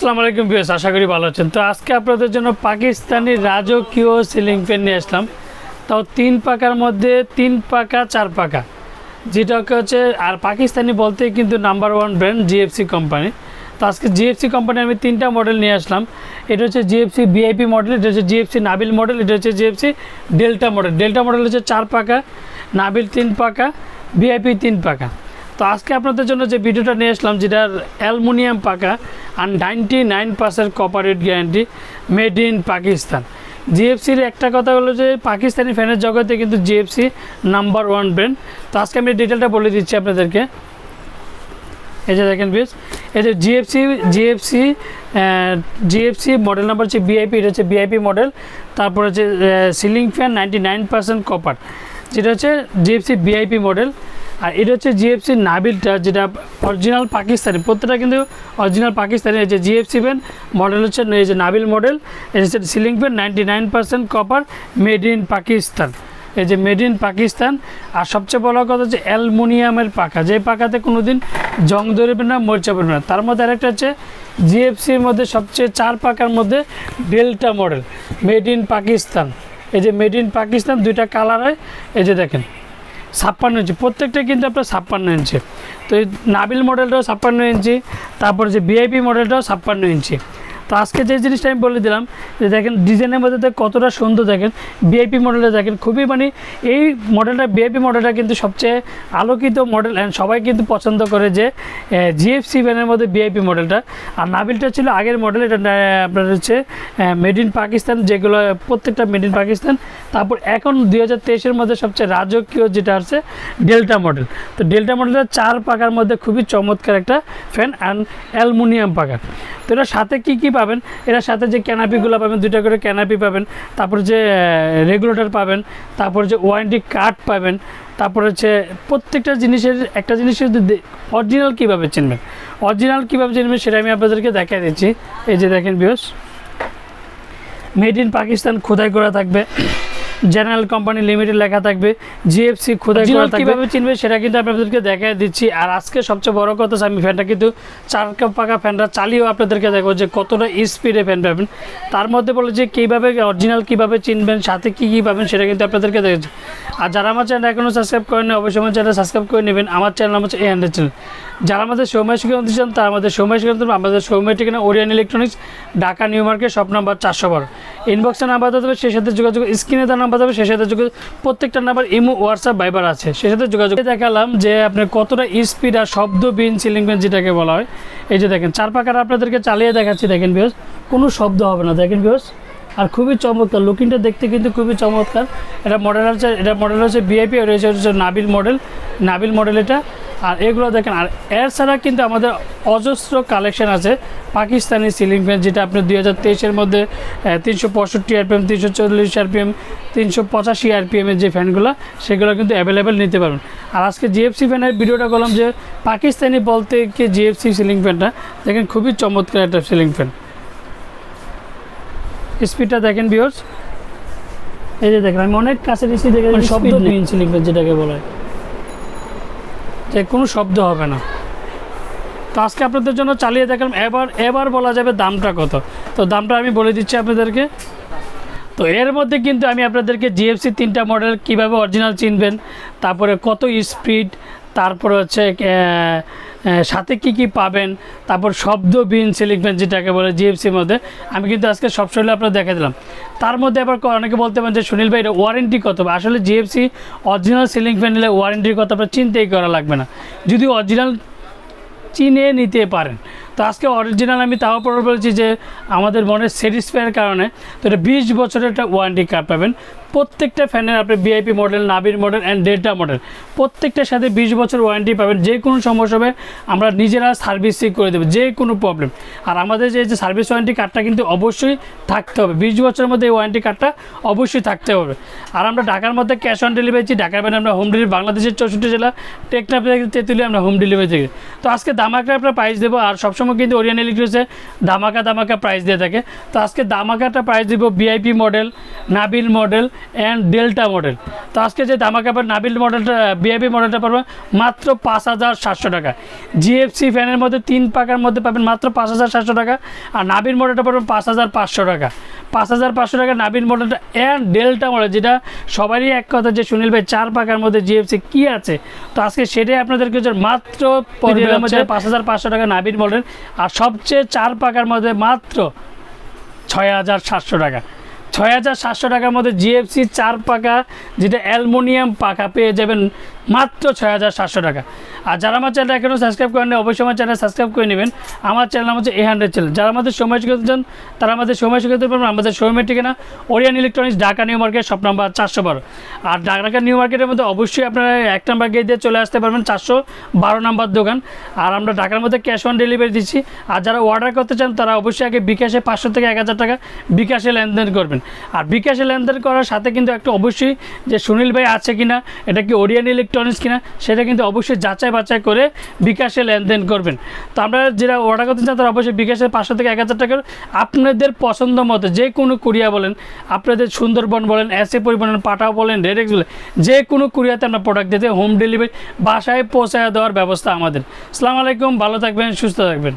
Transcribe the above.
আসসালামু আলাইকুম ভিউয়ার্স, আশা করি ভালো আছেন। তো আজকে আপনাদের জন্য পাকিস্তানি রাজকীয় সিলিং ফ্যান নিয়ে আসলাম, তাও 3 পাকার মধ্যে 3 পাকা 4 পাকা, যেটাকে হচ্ছে আর পাকিস্তানি বলতে কিন্তু নাম্বার 1 ব্র্যান্ড জিএফসি কোম্পানি। তো আজকে জিএফসি কোম্পানি আমি 3টা মডেল নিয়ে আসলাম। এটা হচ্ছে জিএফসি ভিআইপি মডেল, এটা হচ্ছে জিএফসি নাবিল মডেল, এটা হচ্ছে GFC delta model. Delta model হচ্ছে 4 পাকা, নাবিল 3 পাকা, ভিআইপি 3 পাকা। তো আজকে আপনাদের জন্য যে ভিডিওটা নিয়ে আসলাম, যেটার অ্যালুমিনিয়াম পাকা আর 99% কপারেট গ্যারান্টি, মেড ইন পাকিস্তান। জিএফসির একটা কথা হলো যে পাকিস্তানি ফ্যানের জগতে কিন্তু জিএফসি নাম্বার 1 ব্র্যান্ড। তো আজকে আমি ডিটেলটা বলে দিচ্ছি আপনাদেরকে। এই যে দেখেন বেশ, এই যে জিএফসি মডেল নাম্বার হচ্ছে ভিআইপি, এটা হচ্ছে ভিআইপি মডেল। তারপর হচ্ছে সিলিং ফ্যান 99% কপার, যেটা হচ্ছে জিএফসি ভিআইপি মডেল। আর এটা হচ্ছে জিএফসি নাবিলটা, যেটা অরিজিনাল পাকিস্তানি, প্রত্যেকটা কিন্তু অরিজিনাল পাকিস্তানি। এই যে জিএফসি ফ্যান মডেল হচ্ছে এই যে নাবিল মডেল, এটা হচ্ছে ceiling fan 99% copper, made in Pakistan. এই যে মেড ইন পাকিস্তান। আর সবচেয়ে বড় কথা হচ্ছে অ্যালুমিনিয়ামের পাকা, যে পাকাতে কোনো দিন জং ধরবে না, মরচা পড়বে না। তার মধ্যে আরেকটা হচ্ছে জিএফসির মধ্যে সবচেয়ে 4 পাকার মধ্যে delta model, made in Pakistan. এই যে মেড ইন পাকিস্তান, 2টা কালার হয়। এই যে দেখেন 56 ইঞ্চি, প্রত্যেকটা কিন্তু আপনার 56 ইঞ্চি। তো এই নাবিল মডেলটাও 56 ইঞ্চি, তারপর যে ভিআইপি মডেলটাও 56 ইঞ্চি। তো আজকে যে জিনিসটা আমি বলে দিলাম যে দেখেন ডিজাইনের মধ্যে কতটা সুন্দর, দেখেন ভিআইপি মডেলটা দেখেন খুবই এই মডেলটা, ভিআইপি মডেলটা কিন্তু সবচেয়ে আলোকিত মডেল, অ্যান্ড সবাই কিন্তু পছন্দ করে যে জিএফসি ভ্যানের মধ্যে ভিআইপি মডেলটা। আর নাবিলটা ছিল আগের মডেল, এটা আপনার হচ্ছে মেড ইন পাকিস্তান, যেগুলো প্রত্যেকটা মেড ইন পাকিস্তান। তারপর এখন 2023-এর মধ্যে সবচেয়ে রাজকীয় যেটা আছে ডেল্টা মডেল। তো ডেল্টা মডেলটা 4 পাকার মধ্যে খুবই চমৎকার একটা ফ্যান, অ্যান্ড অ্যালুমিনিয়াম পাকা। তো এটার সাথে কী পাবেন, এটার সাথে যে ক্যানাপিগুলো পাবেন, 2টা করে ক্যানাপি পাবেন, তারপর যে রেগুলেটর পাবেন, তারপর যে ওয়ারেন্টি কার্ড পাবেন, তারপর হচ্ছে প্রত্যেকটা জিনিসের একটা জিনিসের অরিজিনাল কীভাবে চিনবেন, সেটা আমি আপনাদেরকে দেখাই দিচ্ছি। এই যে দেখেন ভিউয়ার্স, মেড ইন পাকিস্তান খোদাই করা থাকবে, জেনারেল কোম্পানি লিমিটেড লেখা থাকবে, জিএফসি খোদাই করা থাকবে। কীভাবে চিনবে সেটা কিন্তু আপনাদেরকে দেখাই দিচ্ছি। আর আজকে সবচেয়ে বড় কথা, আমি ফ্যানটা কিন্তু 4 পাকা ফ্যানটা চালিয়েও আপনাদেরকে দেখো যে কতটা স্পিডে ফ্যান পাবেন। তার মধ্যে বলে যে কীভাবে অরিজিনাল কীভাবে চিনবেন, সাথে কী পাবেন সেটা কিন্তু আপনাদেরকে দেখেছি। আর যারা আমার চ্যানেল এখনও সাবস্ক্রাইব করেন, অবশ্যই আমার চ্যানেল সাবস্ক্রাইব করে নেবেন। আমার চ্যানেল হচ্ছে A100 চ্যানেল। যারা আমাদের সৌম্য শিক্ষা চান তারা আমাদের সৌম্য শিক্ষা, আমাদের সৌম্যের ঠিকানা Orient electronics, Dhaka new market, shop number 412। ইনবক্সে নাম্বার দেবে, সেই সাথে যোগাযোগ, স্ক্রিনে তার নাম্বার দেবে, সেই সাথে যোগাযোগ, প্রত্যেকটা নাম্বার ইমো, হোয়াটসঅ্যাপ, ভাইবার আছে, সেই সাথে যোগাযোগ। দেখালাম যে আপনার কতটা স্পিড আর শব্দবিহীন সিলিং ফ্যান যেটাকে বলা হয়। এই যে দেখেন 4 পাকার আপনাদেরকে চালিয়ে দেখাচ্ছি, দেখেন ভিউয়ার্স কোনো শব্দ হবে না, দেখেন ভিউয়ার্স। আর খুবই চমৎকার, লুকিংটা দেখতে কিন্তু খুবই চমৎকার। এটা মডেল হচ্ছে ভিআইপি, আর হচ্ছে নাবিল মডেল এটা। আর এগুলো দেখেন, আর এর ছাড়া কিন্তু আমাদের অজস্র কালেকশন আছে পাকিস্তানি সিলিং ফ্যান, যেটা আপনি 2023-এর মধ্যে 365 RPM, 340 RPM, 385 RPM-এর যে ফ্যানগুলো, সেগুলো কিন্তু অ্যাভেলেবেল নিতে পারবেন। আর আজকে জিএফসি ফ্যানের ভিডিওটা করলাম যে পাকিস্তানি বলতে কি জিএফসি সিলিং ফ্যানটা দেখেন খুবই চমৎকার একটা সিলিং ফ্যান। স্পিডটা দেখেন ভিউয়ার্স, এই যে দেখেন আমি অনেক কাছে নিচ্ছি, দেখেন শব্দবিহীন সিলিং ফ্যান যেটাকে বলা হয়, যে কোনো শব্দ হবে না। তো আজকে আপনাদের জন্য চালিয়ে দেখলাম। এবার বলা যাবে দামটা কত, তো দামটা আমি বলে দিচ্ছি আপনাদেরকে। তো এর মধ্যে কিন্তু আমি আপনাদেরকে জিএফসি 3টা মডেল কীভাবে অরিজিনাল চিনবেন, তারপরে কত স্পিড, তারপর হচ্ছে সাথে কি পাবেন, তারপর শব্দবিহীন সিলিং ফ্যান যেটাকে বলে জিএফসির মধ্যে, আমি কিন্তু আজকে সব শৈলী আপনার দেখে দিলাম। তার মধ্যে আবার অনেকে বলতে পারেন যে সুনীল ভাই এটা ওয়ারেন্টি কত, আসলে জিএফসি অরিজিনাল সিলিং ফ্যান নিলে ওয়ারেন্টির কথা আপনার চিন্তাই করা লাগবে না, যদি অরিজিনাল চিনে নিতে পারেন। তো আজকে অরিজিনাল আমি তাও পরে বলছি যে আমাদের মনের স্যাটিসফাইয়ের কারণে, তো এটা 20 বছরের একটা ওয়ারেন্টি কার্ড পাবেন প্রত্যেকটা ফ্যানের। আপনি VIP model, Nabil model and delta model প্রত্যেকটার সাথে 20 বছর ওয়ারেন্টি পাবেন। যে কোনো সমস্যা হবে আমরা নিজেরা সার্ভিসিং করে দেবো, যে কোনো প্রবলেম। আর আমাদের যে সার্ভিস ওয়ারেন্টি কার্ডটা কিন্তু অবশ্যই থাকতে হবে, 20 বছরের মধ্যে এই ওয়ারেন্টি কার্ডটা অবশ্যই থাকতে হবে। আর আমরা ঢাকার মধ্যে ক্যাশ অন ডেলিভারি, ঢাকার বাইরে আমরা হোম ডেলিভারি, বাংলাদেশের 64 জেলা, টেকনাফ থেকে তেঁতুলিয়া আমরা হোম ডেলিভারি থেকে। তো আজকে দামাকা আপনার প্রাইস দেবো। আর সবসময় সবসময় কিন্তু ওরিয়েন্ট ইলেকট্রনিক্সে ধামাকা প্রাইস দিয়ে থাকে। তো আজকে ধামাকাটা প্রাইস দিব VIP model, Nabil model and delta model. তো আজকে যে ধামাকা নাবিল মডেলটা, ভিআইপি মডেলটা পাবেন মাত্র 5,700 টাকা। জিএফসি ফ্যানের মধ্যে 3 পাকার মধ্যে পাবেন মাত্র 5,700 টাকা। আর নাবিল মডেলটা পাবেন 5,500 টাকা। 5,500 টাকা নাবিল মডেলটা অ্যান্ড ডেল্টা মডেল, যেটা সবারই এক কথা যে সুনীল ভাই 4 পাকার মধ্যে জিএফসি কি আছে, তো আজকে সেটাই আপনাদেরকে মাত্র 5,500 টাকা নাবিল মডেল। আর সবচেয়ে 4 পাকার মধ্যে মাত্র 6,700 টাকা। 6,700 টাকার মধ্যে জিএফসি 4 পাকা, যেটা অ্যালুমিনিয়াম পাকা পেয়ে যাবেন মাত্র 6,700 টাকা। আর যারা আমার চ্যানেলটা এখনও সাবস্ক্রাইব করেন, অবশ্যই আমার চ্যানেল সাবস্ক্রাইব করে নেবেন। আমার চ্যানেল হচ্ছে A100 চ্যানেল। যারা আমাদের সময় শিখাতে চান তারা আমাদের সময় শিখাতে পারবেন। আমাদের শোরুমের ঠিকানা Orient electronics, Dhaka new market, shop number 412। আর ঢাকা নিউ মার্কেটের মধ্যে অবশ্যই আপনারা 1 নাম্বার গেট দিয়ে চলে আসতে পারবেন, 412 নাম্বার দোকান। আর আমরা ঢাকার মধ্যে ক্যাশ অন ডেলিভারি দিচ্ছি। আর যারা অর্ডার করতে চান তারা অবশ্যই আগে বিকাশে 500 থেকে 1,000 টাকা বিকাশে লেনদেন করবেন। আর বিকাশে লেনদেন করার সাথে কিন্তু একটা অবশ্যই যে সুনীল ভাই আছে কিনা, এটা কি ওরিয়েন্ট ইলেকট্রনিক্স কিনা, সেটা কিন্তু অবশ্যই যাচাই বাছাই করে বিকাশে লেনদেন করবেন। তো আমরা যারা অর্ডার করতে চান তারা অবশ্যই বিকাশে 500 থেকে 1,000 টাকা আপনাদের পছন্দ মতো যে কোনো কুরিয়া বলেন, আপনাদের সুন্দরবন বলেন, এসএ পরিবহন, পাঠাও বলেন, ডেরেক্স বলেন, যে কোনো কুরিয়াতে আমরা প্রোডাক্ট দিতে হোম ডেলিভারি বাসায় পৌঁছায় দেওয়ার ব্যবস্থা আমাদের। আসসালামু আলাইকুম, ভালো থাকবেন, সুস্থ থাকবেন।